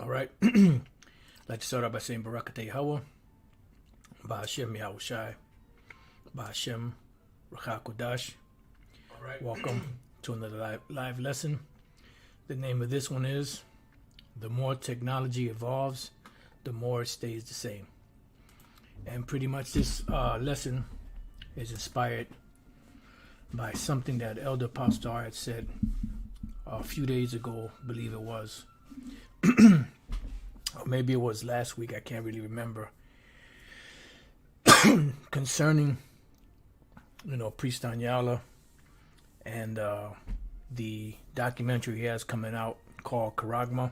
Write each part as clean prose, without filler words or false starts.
All right. I'd like to start out by saying Barakateh Hawa, Ba'ashem Yahushai, Ba'ashem Rachakodash. All right. Welcome to another live lesson. The name of this one is The More Technology Evolves, the More It Stays the Same. And pretty much this lesson is inspired by something that Elder Pastor had said a few days ago, I believe it was. Or maybe it was last week, I can't really remember. Concerning, Priest Anyala and the documentary he has coming out called Karagma,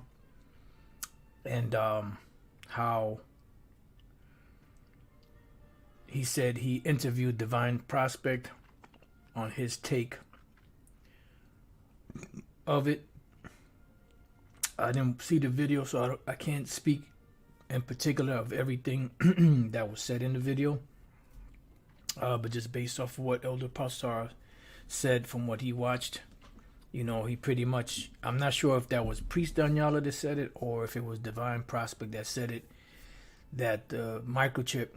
and how he said he interviewed Divine Prospect on his take of it. I didn't see the video, so I can't speak in particular of everything that was said in the video. But just based off of what Elder Pastor said from what he watched, he pretty much, I'm not sure if that was Priest Anyala that said it or if it was Divine Prospect that said it, that the microchip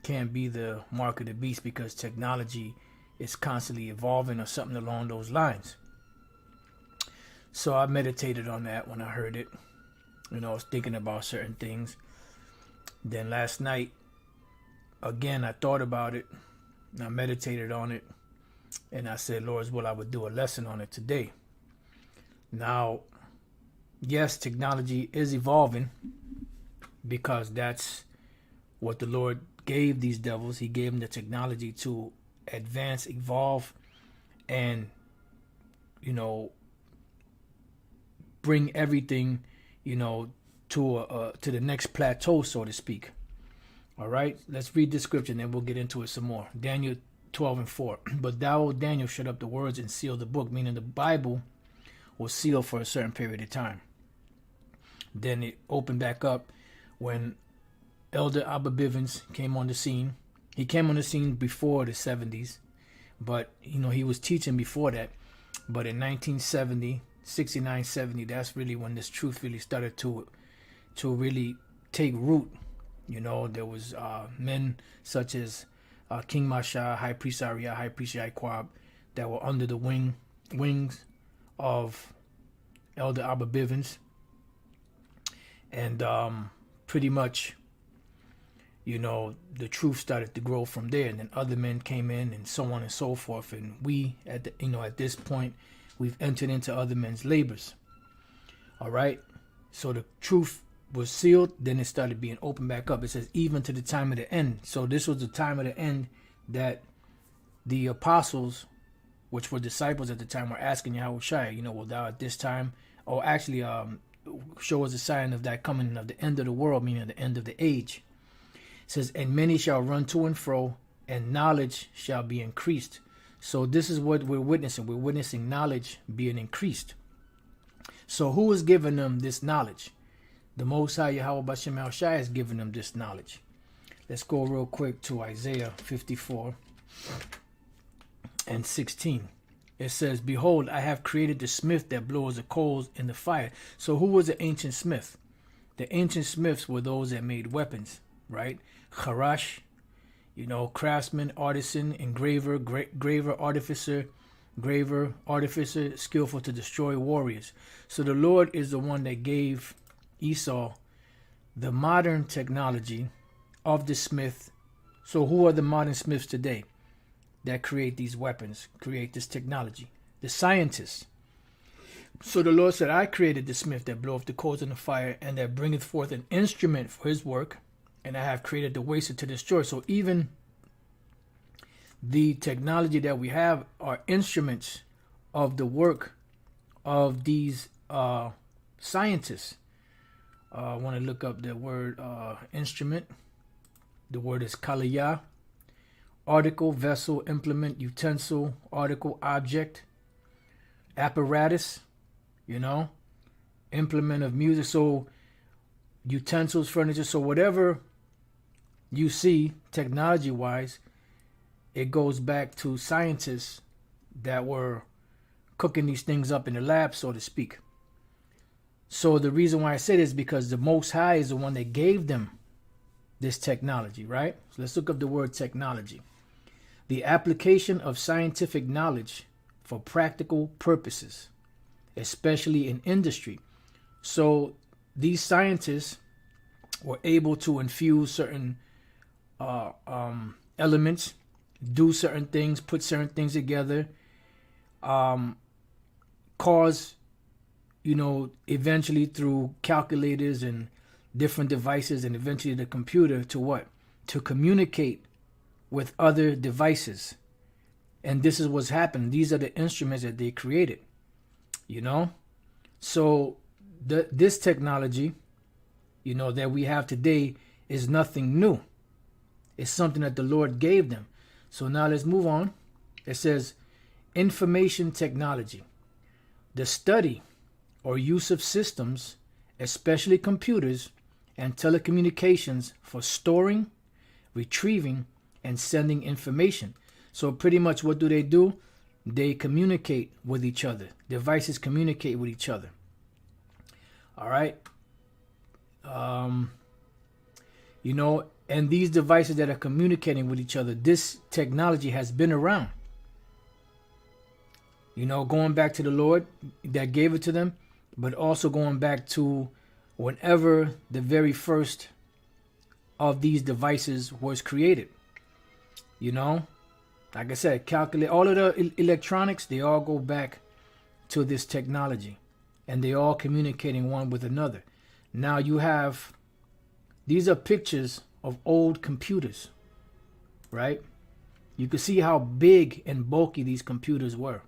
can't be the mark of the beast because technology is constantly evolving or something along those lines. So I meditated on that when I heard it. I was thinking about certain things. Then last night, again, I thought about it. And I meditated on it. And I said, Lord's will, I would do a lesson on it today. Now, yes, technology is evolving because that's what the Lord gave these devils. He gave them the technology to advance, evolve, and, bring everything, to the next plateau, so to speak. All right, let's read the scripture and then we'll get into it some more. Daniel 12:4. But thou, Daniel, shut up the words and seal the book, meaning the Bible was sealed for a certain period of time. Then it opened back up when Elder Abba Bivens came on the scene. He came on the scene before the 70s, but he was teaching before that. But in 1970, 69, 70, that's really when this truth really started to really take root. There was men such as King Masha, High Priest Arya, High Priest Yaikwab, that were under the wings of Elder Abba Bivens. And pretty much, the truth started to grow from there. And then other men came in and so on and so forth. And we, at this point, we've entered into other men's labors. All right. So the truth was sealed. Then it started being opened back up. It says, even to the time of the end. So this was the time of the end that the apostles, which were disciples at the time, were asking Yahushua, will thou at this time, or actually show us a sign of that coming of the end of the world, meaning the end of the age. It says, and many shall run to and fro, and knowledge shall be increased. So this is what we're witnessing. We're witnessing knowledge being increased. So who is giving them this knowledge? The Most High Yahweh Bashem Yahushua is giving them this knowledge. Let's go real quick to Isaiah 54 and 16. It says, behold, I have created the smith that blows the coals in the fire. So who was the ancient smith? The ancient smiths were those that made weapons, right? Kharash, craftsman, artisan, engraver, graver, artificer, skillful to destroy warriors. So the Lord is the one that gave Esau the modern technology of the smith. So who are the modern smiths today that create these weapons, create this technology? The scientists. So the Lord said, I created the smith that bloweth the coals in the fire, and that bringeth forth an instrument for his work, and I have created the waster to destroy. So even the technology that we have are instruments of the work of these scientists. I want to look up the word instrument. The word is kaliyah. Article, vessel, implement, utensil, article, object, apparatus, implement of music. So utensils, furniture. So whatever you see technology-wise, it goes back to scientists that were cooking these things up in the lab, so to speak. So the reason why I say this is because the Most High is the one that gave them this technology, right? So let's look up the word technology. The application of scientific knowledge for practical purposes, especially in industry. So these scientists were able to infuse certain elements, do certain things, put certain things together, cause, eventually through calculators and different devices and eventually the computer to what? To communicate with other devices. And this is what's happened. These are the instruments that they created, So this technology, that we have today is nothing new. It's something that the Lord gave them. So now let's move on. It says information technology, the study or use of systems, especially computers and telecommunications for storing, retrieving, and sending information. So pretty much what do? They communicate with each other. Devices communicate with each other. All right. And these devices that are communicating with each other, this technology has been around. Going back to the Lord that gave it to them, but also going back to whenever the very first of these devices was created. Like I said, calculate all of the electronics, they all go back to this technology and they all communicating one with another. Now these are pictures of old computers, right? You can see how big and bulky these computers were,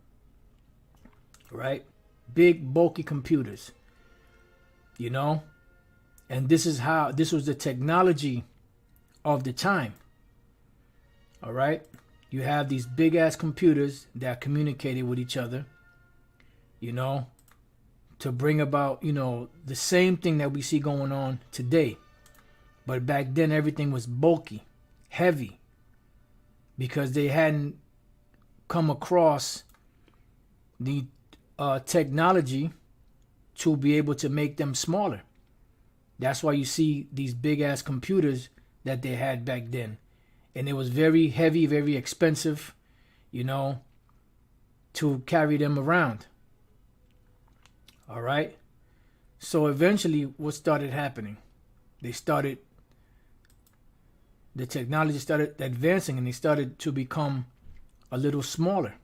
right? Big, bulky computers, and this was the technology of the time. All right. You have these big ass computers that communicated with each other, to bring about, the same thing that we see going on today. But back then, everything was bulky, heavy, because they hadn't come across the technology to be able to make them smaller. That's why you see these big ass computers that they had back then. And it was very heavy, very expensive, to carry them around. All right. So eventually what started happening? The technology started advancing and they started to become a little smaller.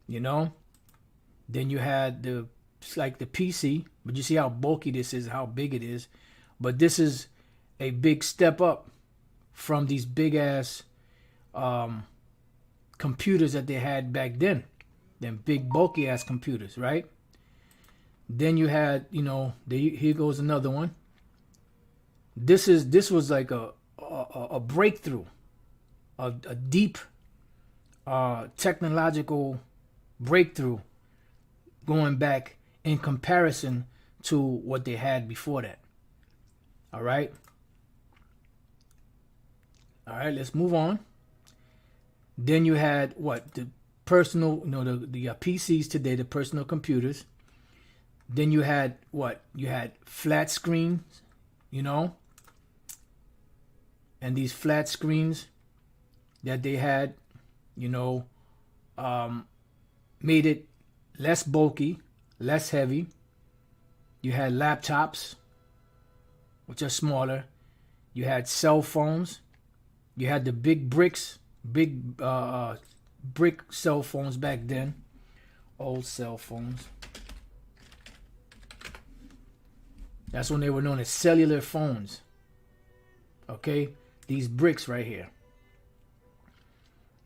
Then you had it's like the PC, but you see how bulky this is, how big it is. But this is a big step up from these big ass computers that they had back then. Them big bulky ass computers, right? Then you had, here goes another one. This was like a breakthrough, a deep technological breakthrough going back in comparison to what they had before that. All right. All right, let's move on. Then you had what? The personal, the PCs today, the personal computers. Then you had what? You had flat screens, and these flat screens that they had, made it less bulky, less heavy. You had laptops, which are smaller. You had cell phones. You had the big brick cell phones back then. Old cell phones. That's when they were known as cellular phones. Okay? These bricks right here.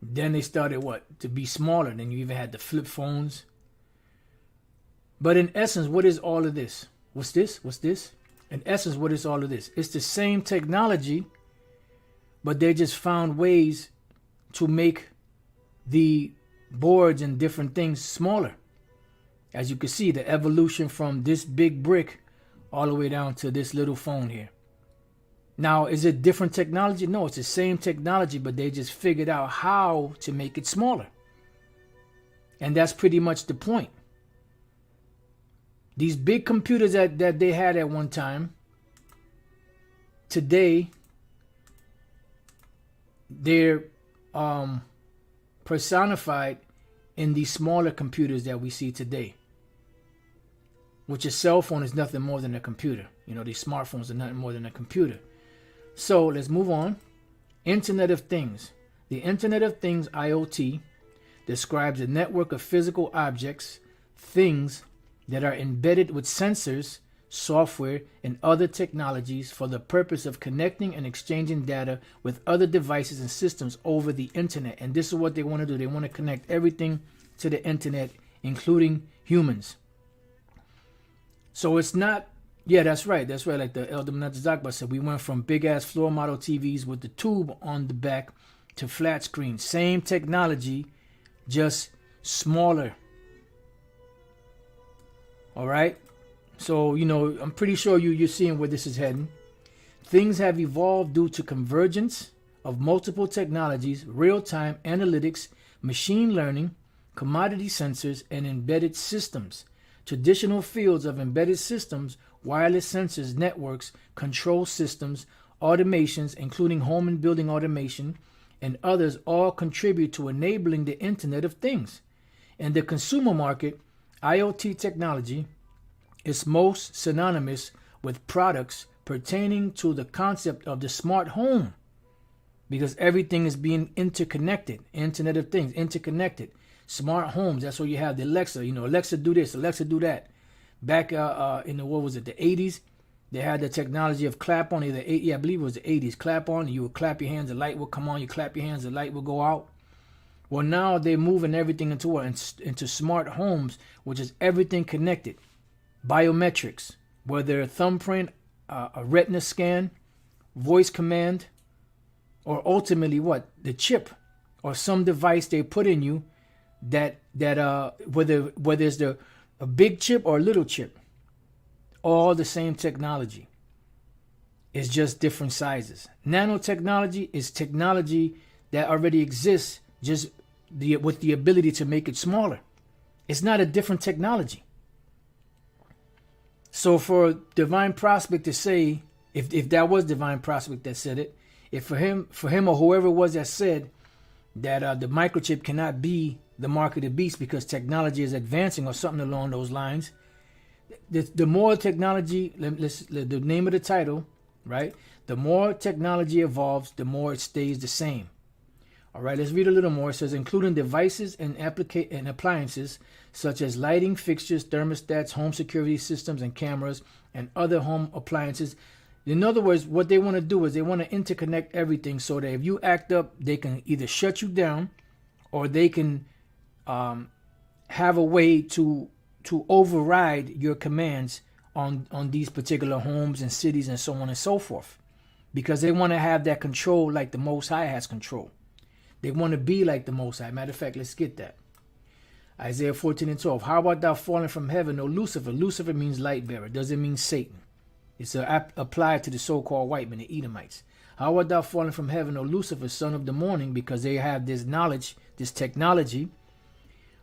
Then they started to be smaller. Then you even had the flip phones. But in essence, what is all of this? What's this? In essence, what is all of this? It's the same technology, but they just found ways to make the boards and different things smaller. As you can see, the evolution from this big brick all the way down to this little phone here. Now, is it different technology? No, it's the same technology, but they just figured out how to make it smaller. And that's pretty much the point. These big computers that they had at one time, today, they're personified in these smaller computers that we see today. Which a cell phone is nothing more than a computer. You know, these smartphones are nothing more than a computer. So let's move on. Internet of Things. The Internet of Things, IoT, describes a network of physical objects, things that are embedded with sensors, software, and other technologies for the purpose of connecting and exchanging data with other devices and systems over the internet. And this is what they want to do. They want to connect everything to the internet, including humans. So it's not, yeah, that's right. That's right. Like the Elder Menachem said, we went from big ass floor model TVs with the tube on the back to flat screen. Same technology, just smaller. All right. So, you know, I'm pretty sure you're seeing where this is heading. Things have evolved due to convergence of multiple technologies, real-time analytics, machine learning, commodity sensors, and embedded systems. Traditional fields of embedded systems, wireless sensors, networks, control systems, automations, including home and building automation, and others all contribute to enabling the Internet of Things. In the consumer market, IoT technology is most synonymous with products pertaining to the concept of the smart home, because everything is being interconnected. Internet of Things, interconnected. Smart homes, that's where you have the Alexa. You know, Alexa do this, Alexa do that. Back in the, what was it, the 80s, they had the technology of clap on. I believe it was the 80s. Clap on, you would clap your hands, the light would come on. You clap your hands, the light will go out. Well, now they're moving everything into smart homes, which is everything connected. Biometrics, whether a thumbprint, a retina scan, voice command, or ultimately what? The chip or some device they put in you that whether it's a big chip or a little chip, all the same technology. It's just different sizes. Nanotechnology is technology that already exists, just with the ability to make it smaller. It's not a different technology. So for Divine Prospect to say, if that was Divine Prospect that said it, if for him or whoever it was that said that the microchip cannot be the mark of the beast because technology is advancing or something along those lines, the more technology, the name of the title, right? The more technology evolves, the more it stays the same. All right, let's read a little more. It says, including devices and appliances such as lighting fixtures, thermostats, home security systems, and cameras, and other home appliances. In other words, what they want to do is they want to interconnect everything so that if you act up, they can either shut you down or they can have a way to override your commands on these particular homes and cities and so on and so forth, because they want to have that control like the Most High has control. They want to be like the Most High. Matter of fact, let's get that. Isaiah 14:12. How about thou falling from heaven, O Lucifer? Lucifer means light bearer. Doesn't mean Satan. It's applied to the so-called white men, the Edomites. How art thou fallen from heaven, O Lucifer, son of the morning? Because they have this knowledge, this technology,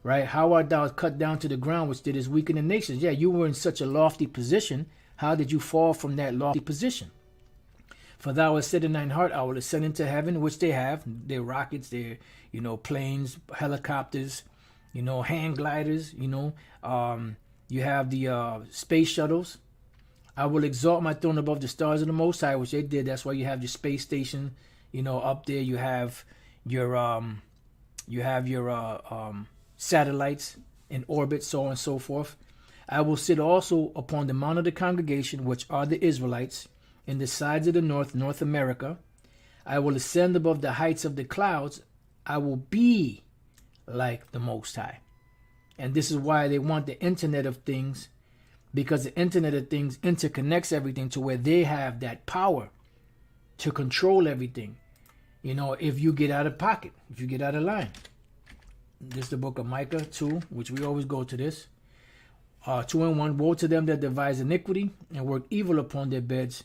right? How art thou cut down to the ground, which did is weaken the nations? Yeah, you were in such a lofty position. How did you fall from that lofty position? For thou hast said in thine heart, I will ascend into heaven, which they have. They're rockets, they're, planes, helicopters, hand gliders, you have the space shuttles. I will exalt my throne above the stars of the Most High, which they did. That's why you have your space station, up there. You have your satellites in orbit, so on and so forth. I will sit also upon the mount of the congregation, which are the Israelites, in the sides of the north, North America. I will ascend above the heights of the clouds. I will be like the Most High. And this is why they want the Internet of Things, because the Internet of Things interconnects everything to where they have that power to control everything. If you get out of pocket, if you get out of line. This is the book of Micah 2, which we always go to this. 2:1. Woe to them that devise iniquity and work evil upon their beds.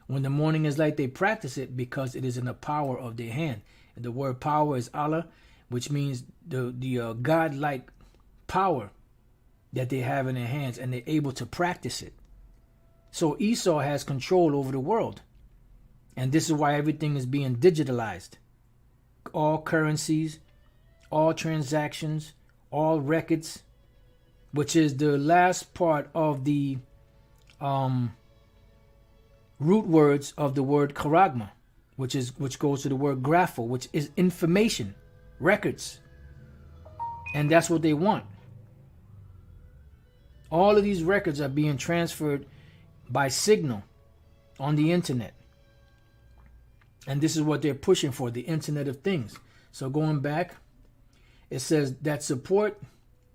When the morning is light, they practice it, because it is in the power of their hand. And the word power is Allah, which means the God-like power that they have in their hands, and they're able to practice it. So Esau has control over the world. And this is why everything is being digitalized. All currencies, all transactions, all records, which is the last part of the root words of the word charagma, which goes to the word grapho, which is information, records. And that's what they want. All of these records are being transferred by signal on the internet. And this is what they're pushing for, the Internet of Things. So going back, it says that support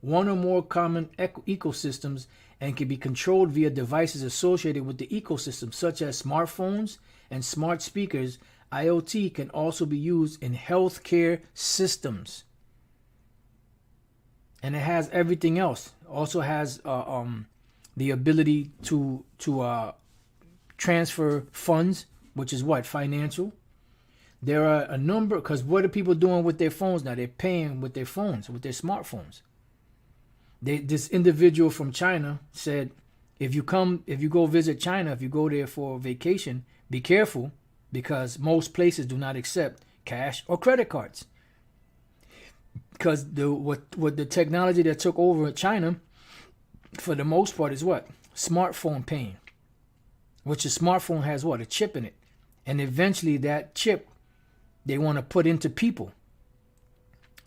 one or more common ecosystems and can be controlled via devices associated with the ecosystem, such as smartphones and smart speakers. IoT can also be used in healthcare systems. And it has everything else. Also has the ability to transfer funds, which is what? Financial. There are a number, because what are people doing with their phones now? They're paying with their phones, with their smartphones. This individual from China said, if you go visit China, if you go there for vacation, be careful, because most places do not accept cash or credit cards. Because what the technology that took over China, for the most part, is what? Smartphone paying. Which a smartphone has what? A chip in it. And eventually that chip they want to put into people.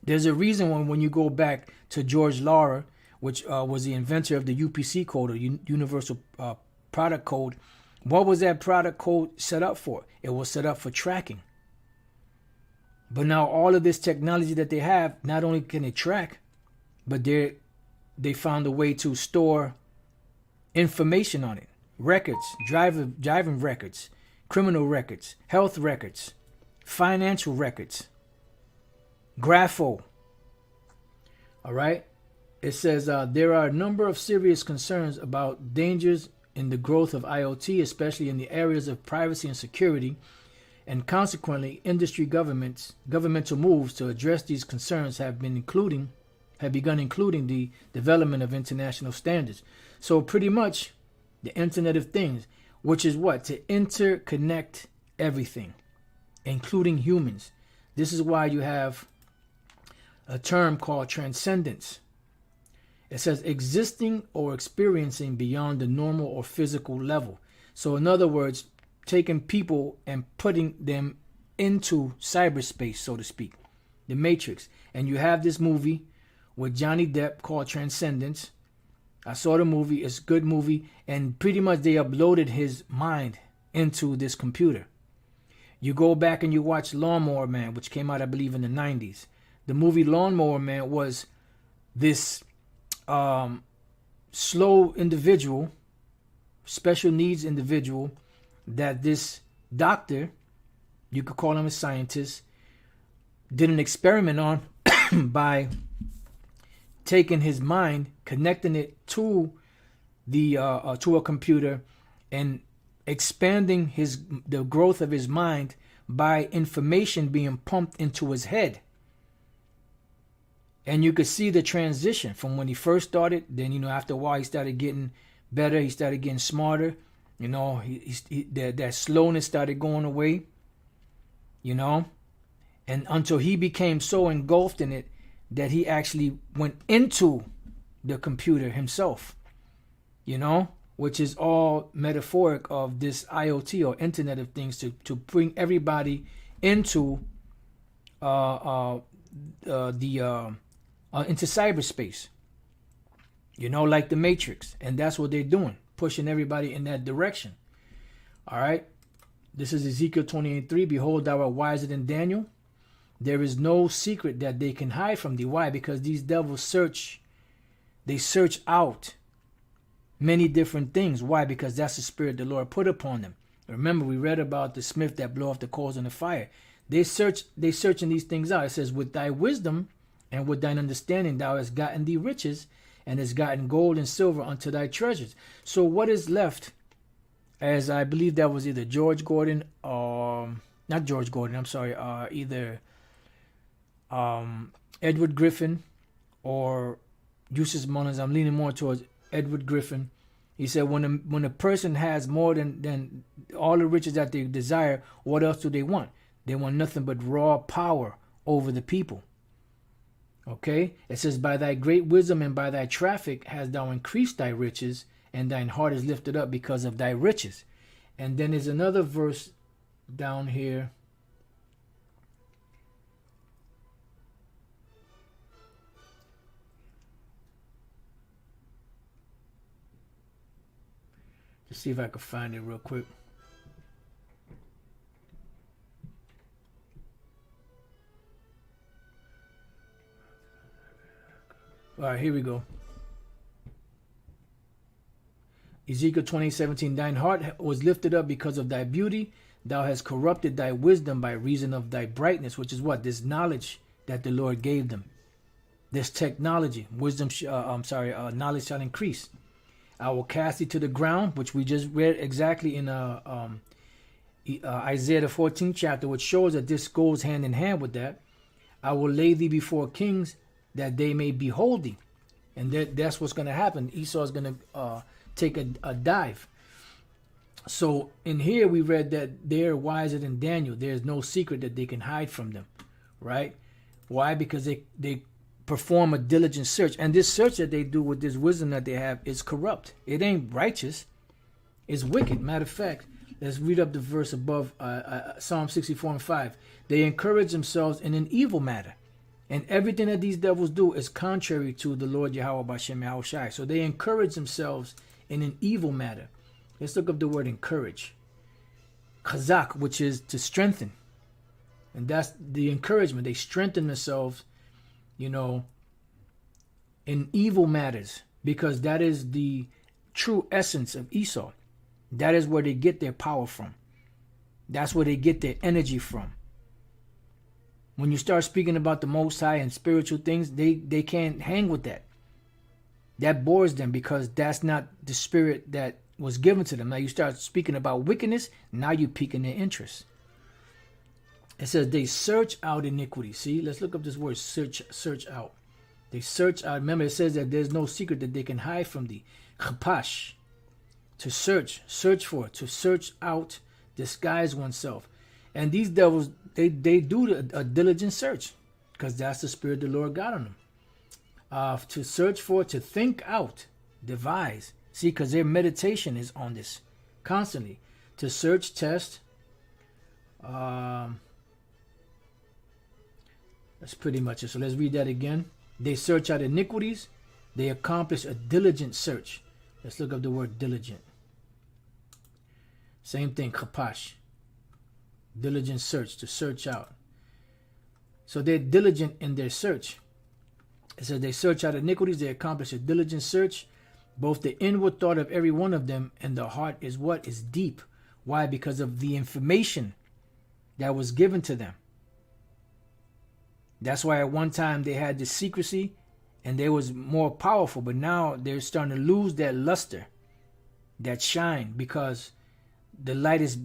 There's a reason when you go back to George Laurer, which was the inventor of the UPC code, or Universal Product Code. What was that product code set up for? It was set up for tracking. But now all of this technology that they have, not only can it track, but they found a way to store information on it. Records, driving records, criminal records, health records, financial records, grapho. All right. It says there are a number of serious concerns about dangers in the growth of IoT, especially in the areas of privacy and security, and consequently, governmental moves to address these concerns have begun including the development of international standards. So pretty much, the Internet of Things, which is what? To interconnect everything, including humans. This is why you have a term called transcendence. It says existing or experiencing beyond the normal or physical level. So in other words, taking people and putting them into cyberspace, so to speak, the Matrix. And you have this movie with Johnny Depp called Transcendence. I saw the movie. It's a good movie. And pretty much they uploaded his mind into this computer. You go back and you watch Lawnmower Man, which came out, I believe, in the 90s. The movie Lawnmower Man was this slow individual, special needs individual, that this doctor, you could call him a scientist, did an experiment on by taking his mind, connecting it to a computer, and expanding the growth of his mind by information being pumped into his head. And you could see the transition from when he first started. Then, after a while, he started getting better. He started getting smarter. That slowness started going away. And until he became so engulfed in it that he actually went into the computer himself. Which is all metaphoric of this IoT, or Internet of Things, to bring everybody into into cyberspace, like the Matrix. And that's what they're doing, pushing everybody in that direction. All right. This is Ezekiel 28:3. Behold, thou art wiser than Daniel. There is no secret that they can hide from thee. Why? Because these devils search out many different things. Why? Because that's the spirit the Lord put upon them. Remember, we read about the smith that blew off the coals in the fire. They searching these things out. It says, with thy wisdom and with thine understanding thou hast gotten thee riches, and hast gotten gold and silver unto thy treasures. So what is left, as I believe that was either George Gordon, not George Gordon, I'm sorry, either Edward Griffin or Justus Mullins. I'm leaning more towards Edward Griffin. He said, when a person has more than all the riches that they desire, what else do they want? They want nothing but raw power over the people. Okay? It says, by thy great wisdom and by thy traffic hast thou increased thy riches, and thine heart is lifted up because of thy riches. And then there's another verse down here. Let's see if I can find it real quick. All right, here we go. Ezekiel 20:17, thine heart was lifted up because of thy beauty. Thou hast corrupted thy wisdom by reason of thy brightness, which is what? This knowledge that the Lord gave them. This technology, knowledge shall increase. I will cast thee to the ground, which we just read exactly in Isaiah the 14th chapter, which shows that this goes hand in hand with that. I will lay thee before kings that they may behold thee. And that's what's going to happen. Esau is going to take a dive. So in here we read that they're wiser than Daniel. There's no secret that they can hide from them, right? Why? Because they perform a diligent search, and this search that they do with this wisdom that they have is corrupt. It ain't righteous. It's wicked. Matter of fact, let's read up the verse above, Psalm 64:5. They encourage themselves in an evil matter, and everything that these devils do is contrary to the Lord Yahweh Bashem Yahushai. So they encourage themselves in an evil matter. Let's look up the word encourage. Chazak, which is to strengthen. And that's the encouragement. They strengthen themselves, in evil matters, because that is the true essence of Esau. That is where they get their power from. That's where they get their energy from. When you start speaking about the Most High and spiritual things, they can't hang with that. That bores them because that's not the spirit that was given to them. Now you start speaking about wickedness, now you're piquing their interest. It says they search out iniquity. See, let's look up this word, search out. They search out. Remember, it says that there's no secret that they can hide from thee. Chapash, to search for, to search out, disguise oneself. And these devils, they do a diligent search, because that's the spirit the Lord got on them. To search for, to think out, devise. See, because their meditation is on this constantly. To search, test. That's pretty much it. So let's read that again. They search out iniquities. They accomplish a diligent search. Let's look up the word diligent. Same thing, chapash. Diligent search, to search out. So they're diligent in their search. It says they search out iniquities. They accomplish a diligent search. Both the inward thought of every one of them and the heart is what? Is deep. Why? Because of the information that was given to them. That's why at one time they had this secrecy and they was more powerful, but now they're starting to lose that luster, that shine, because the light is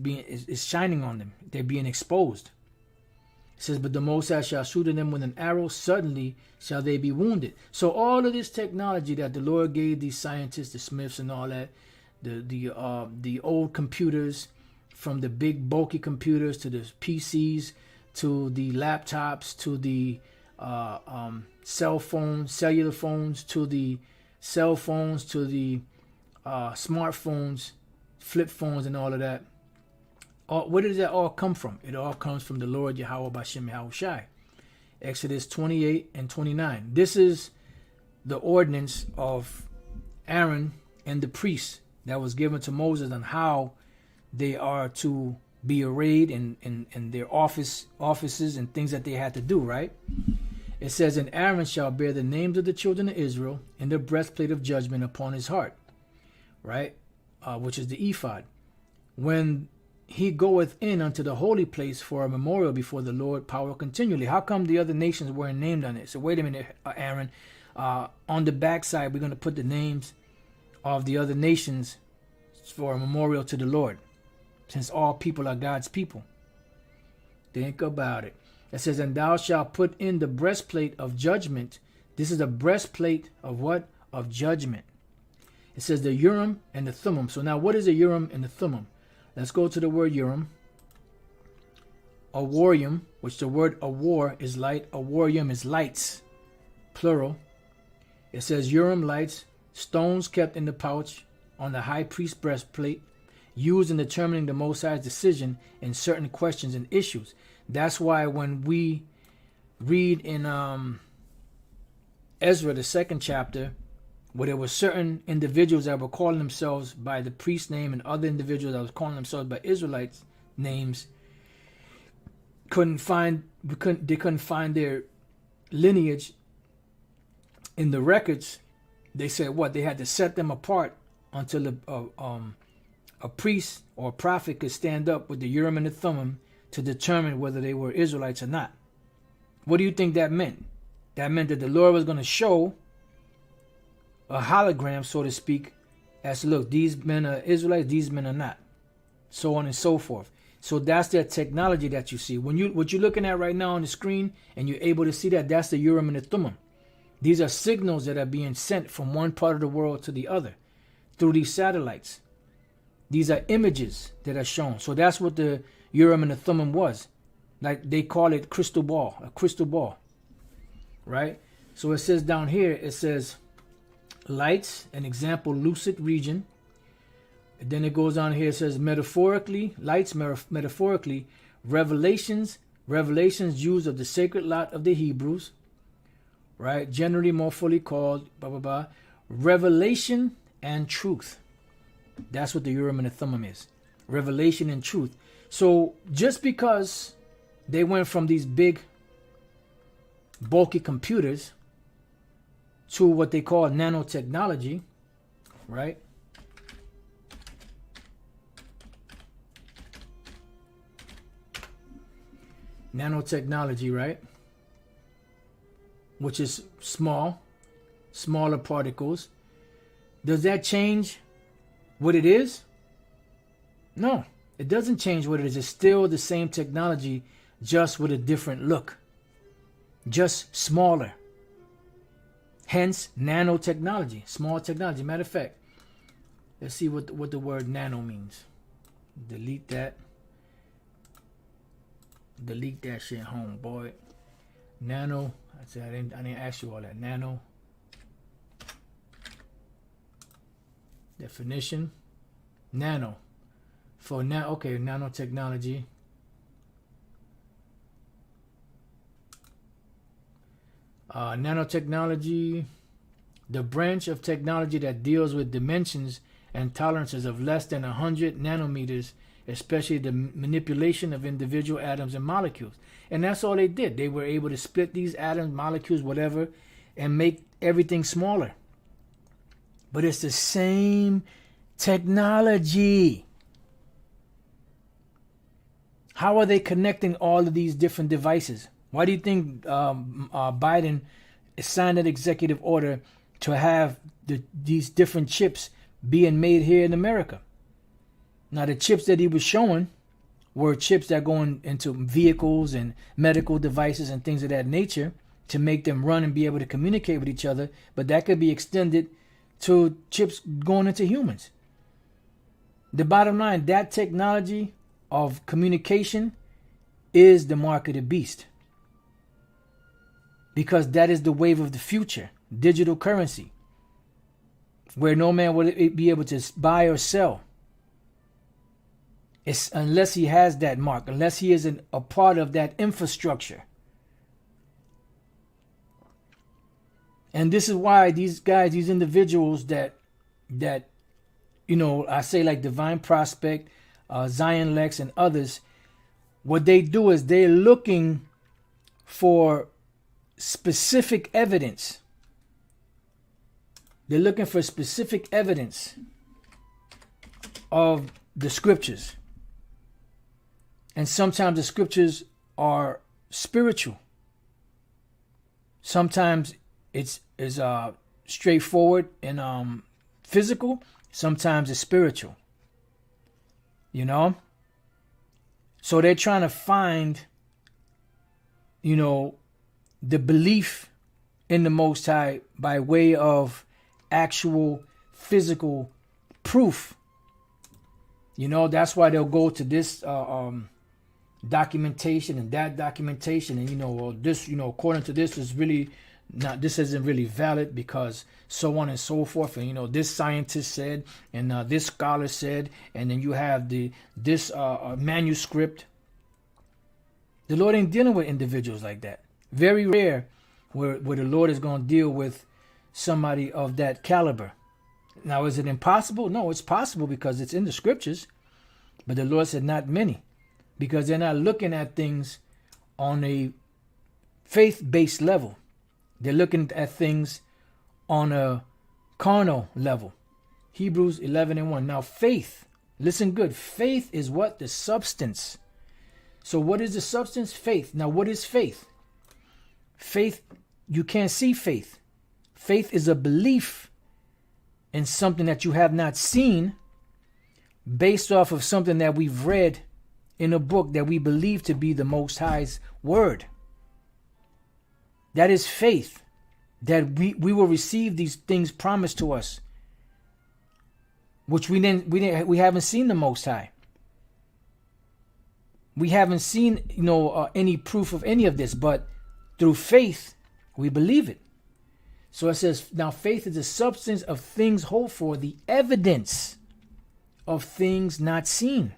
shining on them. They're being exposed. It says, but the Most High shall shoot at them with an arrow, suddenly shall they be wounded. So all of this technology that the Lord gave these scientists, the Smiths and all that, the old computers, from the big bulky computers to the PCs, to the laptops, to the cell phones, cellular phones, to the cell phones, to the smartphones, flip phones, and all of that. Where does that all come from? It all comes from the Lord Yahweh Bashem Yahushai. Exodus 28 and 29. This is the ordinance of Aaron and the priests that was given to Moses on how they are to be arrayed in their offices and things that they had to do, right? It says, and Aaron shall bear the names of the children of Israel in the breastplate of judgment upon his heart, right? Which is the ephod. When he goeth in unto the holy place for a memorial before the Lord, power continually. How come the other nations weren't named on it? So wait a minute, Aaron. On the backside, we're going to put the names of the other nations for a memorial to the Lord, since all people are God's people. Think about it. It says, and thou shalt put in the breastplate of judgment This is a breastplate of what? Of judgment. It says the Urim and the Thummim. So now what is the Urim and the Thummim? Let's go to the word Urim. Aworium, which the word awor is light. Aworium is lights, plural. It says Urim lights, stones kept in the pouch on the high priest's breastplate, used in determining the Most High's decision in certain questions and issues. That's why when we read in Ezra, the 2nd chapter, where there were certain individuals that were calling themselves by the priest's name and other individuals that was calling themselves by Israelites' names, they couldn't find their lineage in the records. They said what? They had to set them apart until a priest or a prophet could stand up with the Urim and the Thummim to determine whether they were Israelites or not. What do you think that meant? That meant that the Lord was going to show a hologram, so to speak, as look, these men are Israelites, these men are not, so on and so forth. So that's that technology that you see. What you're looking at right now on the screen, and you're able to see that, that's the Urim and the Thummim. These are signals that are being sent from one part of the world to the other through these satellites. These are images that are shown. So that's what the Urim and the Thummim was. Like they call it crystal ball, a crystal ball. Right? So it says down here, it says lights, an example, lucid region. And then it goes on here, it says metaphorically, lights, metaphorically, revelations used of the sacred lot of the Hebrews, right? Generally more fully called, blah, blah, blah, revelation and truth. That's what the Urim and the Thummim is. Revelation and truth. So just because they went from these big, bulky computers to what they call nanotechnology, right? Nanotechnology, right? Which is smaller particles. Does that change what it is? No, it doesn't change what it is. It's still the same technology, just with a different look. Just smaller. Hence, nanotechnology, small technology. Matter of fact, let's see what the word nano means. Delete that. Delete that shit home, boy. Nano. I said I didn't ask you all that. Nano. Definition. Nano. For now, okay, nanotechnology. Nanotechnology, the branch of technology that deals with dimensions and tolerances of less than 100 nanometers, especially the manipulation of individual atoms and molecules. And that's all they did. They were able to split these atoms, molecules, whatever, and make everything smaller. But it's the same technology. How are they connecting all of these different devices? Why do you think Biden signed that executive order to have these different chips being made here in America? Now, the chips that he was showing were chips that go into vehicles and medical devices and things of that nature to make them run and be able to communicate with each other. But that could be extended to chips going into humans. The bottom line, that technology of communication is the mark of the beast. Because that is the wave of the future, digital currency, where no man will be able to buy or sell. It's unless he has that mark, unless he is a part of that infrastructure. And this is why these guys, these individuals that I say like Divine Prospect, Zion Lex, and others, what they do is they're looking for specific evidence. They're looking for specific evidence of the scriptures. And sometimes the scriptures are spiritual. Sometimes it's straightforward and physical. Sometimes it's spiritual. So they're trying to find, the belief in the Most High by way of actual physical proof. You know, that's why they'll go to this documentation and that documentation, and well, this, according to this is really not, this isn't really valid because so on and so forth, and this scientist said, and this scholar said, and then you have this manuscript. The Lord ain't dealing with individuals like that. Very rare where the Lord is going to deal with somebody of that caliber. Now, is it impossible? No, it's possible because it's in the scriptures. But the Lord said not many, because they're not looking at things on a faith-based level. They're looking at things on a carnal level. Hebrews 11:1. Now, faith, listen good. Faith is what? The substance. So what is the substance? Faith. Now, what is faith? Faith, you can't see faith. Faith is a belief in something that you have not seen, based off of something that we've read in a book that we believe to be the Most High's word. That is faith, that we will receive these things promised to us, which we haven't seen the Most High. We haven't seen any proof of any of this, but through faith we believe it. So it says, now faith is the substance of things hoped for, the evidence of things not seen.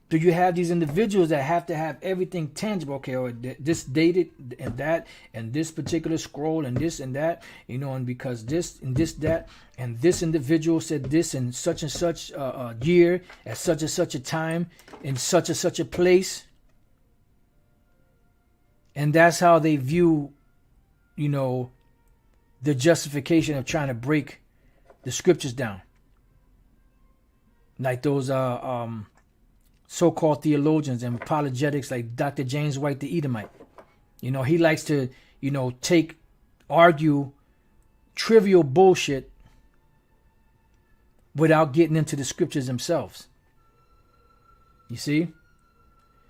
Do you have these individuals that have to have everything tangible? Okay, or this dated and this particular scroll and this and that, and because this and this, that, and this individual said this in such and such a year, at such and such a time, in such and such a place. And that's how they view, the justification of trying to break the scriptures down. Like those so-called theologians and apologetics like Dr. James White the Edomite. He likes to, argue trivial bullshit without getting into the scriptures themselves. You see?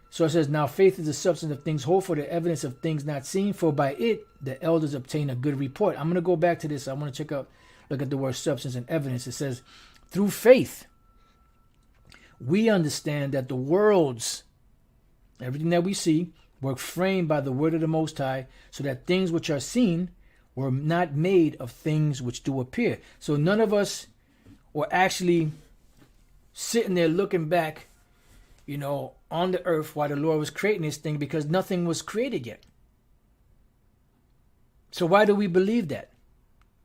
So it says, now faith is the substance of things hoped for, the evidence of things not seen, for by it the elders obtain a good report. I'm going to go back to this. I want to look at the word substance and evidence. It says, through faith, we understand that the worlds, everything that we see, were framed by the word of the Most High, so that things which are seen were not made of things which do appear. So none of us were actually sitting there looking back, on the earth while the Lord was creating this thing, because nothing was created yet. So why do we believe that?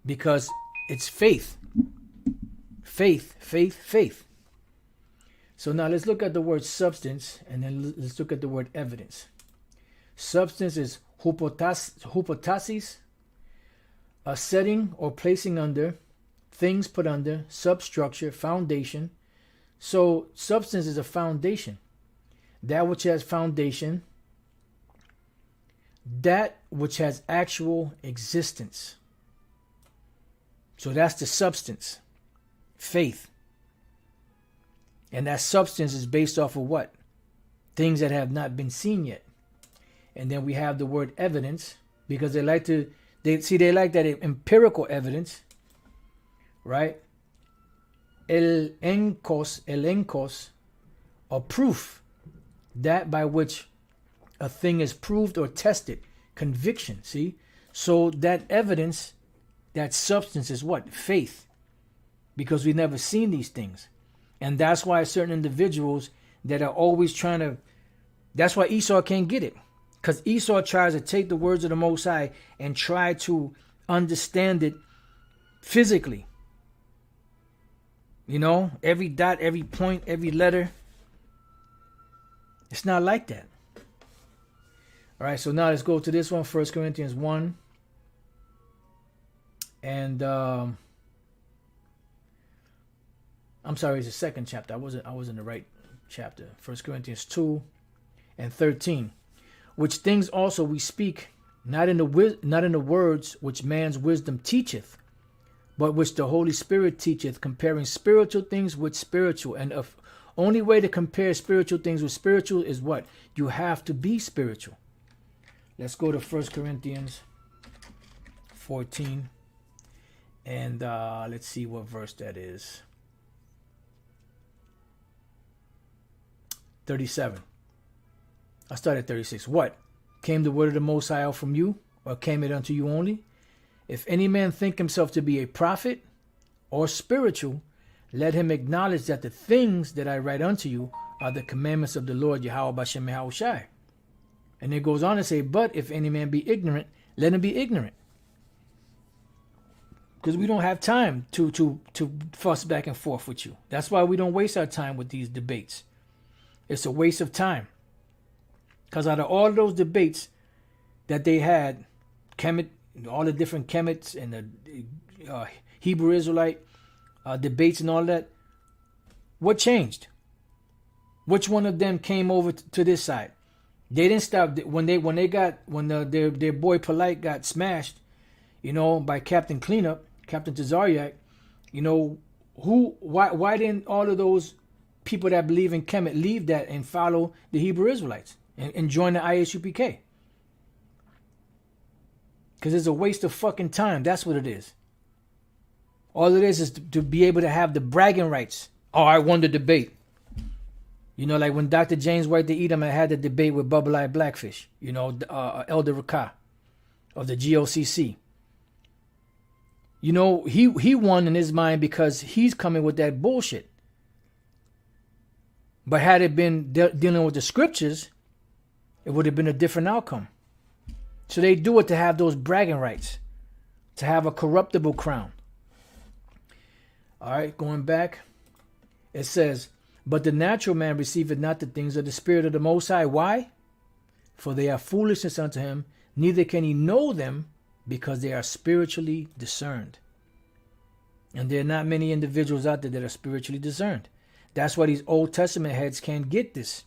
Because it's faith. Faith, faith, faith. So now let's look at the word substance, and then let's look at the word evidence. Substance is hypostasis, a setting or placing under, things put under, substructure, foundation. So substance is a foundation. That which has foundation, that which has actual existence. So that's the substance, faith. And that substance is based off of what? Things that have not been seen yet. And then we have the word evidence, because they like that empirical evidence, right? Elenkos, or proof, that by which a thing is proved or tested. Conviction, see? So that evidence, that substance is what? Faith. Because we've never seen these things. And that's why certain individuals that are always trying to, that's why Esau can't get it. Because Esau tries to take the words of the Most High and try to understand it physically. Every dot, every point, every letter. It's not like that. All right, so now let's go to this one, 1 Corinthians 1. And I'm sorry, it's the second chapter. I was in the right chapter. 1 Corinthians 2 and 13. Which things also we speak, not in the words which man's wisdom teacheth, but which the Holy Spirit teacheth, comparing spiritual things with spiritual. And the only way to compare spiritual things with spiritual is what? You have to be spiritual. Let's go to 1 Corinthians 14. And let's see what verse that is. 37. I started at 36. What? Came the word of the Most High out from you, or came it unto you only? If any man think himself to be a prophet or spiritual, let him acknowledge that the things that I write unto you are the commandments of the Lord Yahweh Bashem Yahushai. And it goes on to say, but if any man be ignorant, let him be ignorant. Because we don't have time to fuss back and forth with you. That's why we don't waste our time with these debates. It's a waste of time. Because out of all those debates that they had, Kemet, all the different Kemets and the Hebrew Israelite debates and all that, what changed? Which one of them came over to this side? They didn't stop when their boy Polite got smashed, by Captain Cleanup, Captain Tazariak. Why didn't all of those people that believe in Kemet leave that and follow the Hebrew Israelites and join the ISUPK? Because it's a waste of fucking time. That's what it is. All it is to be able to have the bragging rights. Oh, I won the debate. Like when Dr. James White the Edom had the debate with Bubble Eye Blackfish. Elder Rakah of the GOCC. He won in his mind because he's coming with that bullshit. But had it been dealing with the scriptures, it would have been a different outcome. So they do it to have those bragging rights, to have a corruptible crown. All right, going back, it says, but the natural man receiveth not the things of the Spirit of the Most High. Why? For they are foolishness unto him, neither can he know them, because they are spiritually discerned. And there are not many individuals out there that are spiritually discerned. That's why these Old Testament heads can't get this.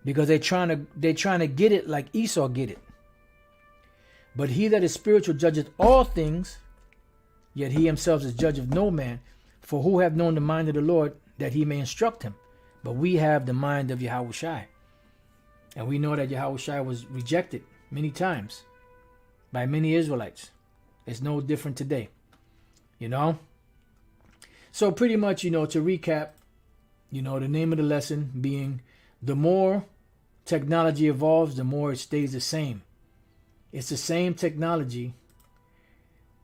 Because they're trying to get it like Esau get it. But he that is spiritual judgeth all things, yet he himself is judge of no man. For who have known the mind of the Lord, that he may instruct him? But we have the mind of Yahushai. And we know that Yahushai was rejected many times by many Israelites. It's no different today. So pretty much, to recap, the name of the lesson being, the more technology evolves, the more it stays the same. It's the same technology,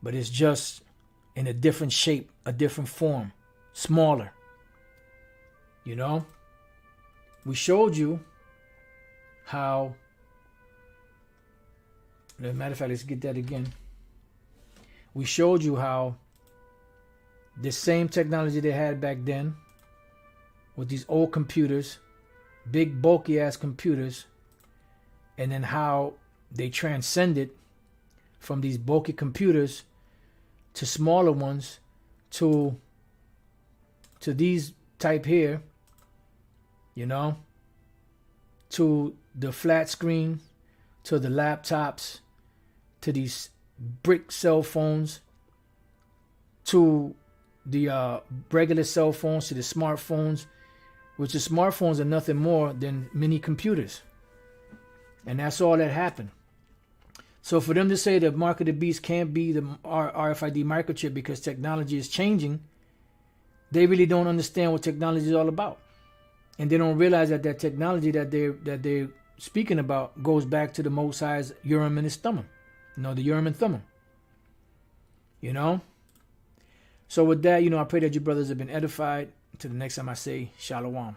but it's just in a different shape, a different form, smaller. We showed you how, as a matter of fact, let's get that again. We showed you how the same technology they had back then with these old computers, big bulky ass computers, and then how they transcended from these bulky computers to smaller ones to these type here, to the flat screen, to the laptops, to these brick cell phones, to the regular cell phones, to the smartphones, which the smartphones are nothing more than mini computers. And that's all that happened. So for them to say the mark of the beast can't be the RFID microchip because technology is changing, they really don't understand what technology is all about. And they don't realize that that technology that they're speaking about goes back to the Most High's Urim and his Thummim. The Urim and Thummim. So with that, I pray that you brothers have been edified. Until the next time I say, Shalom.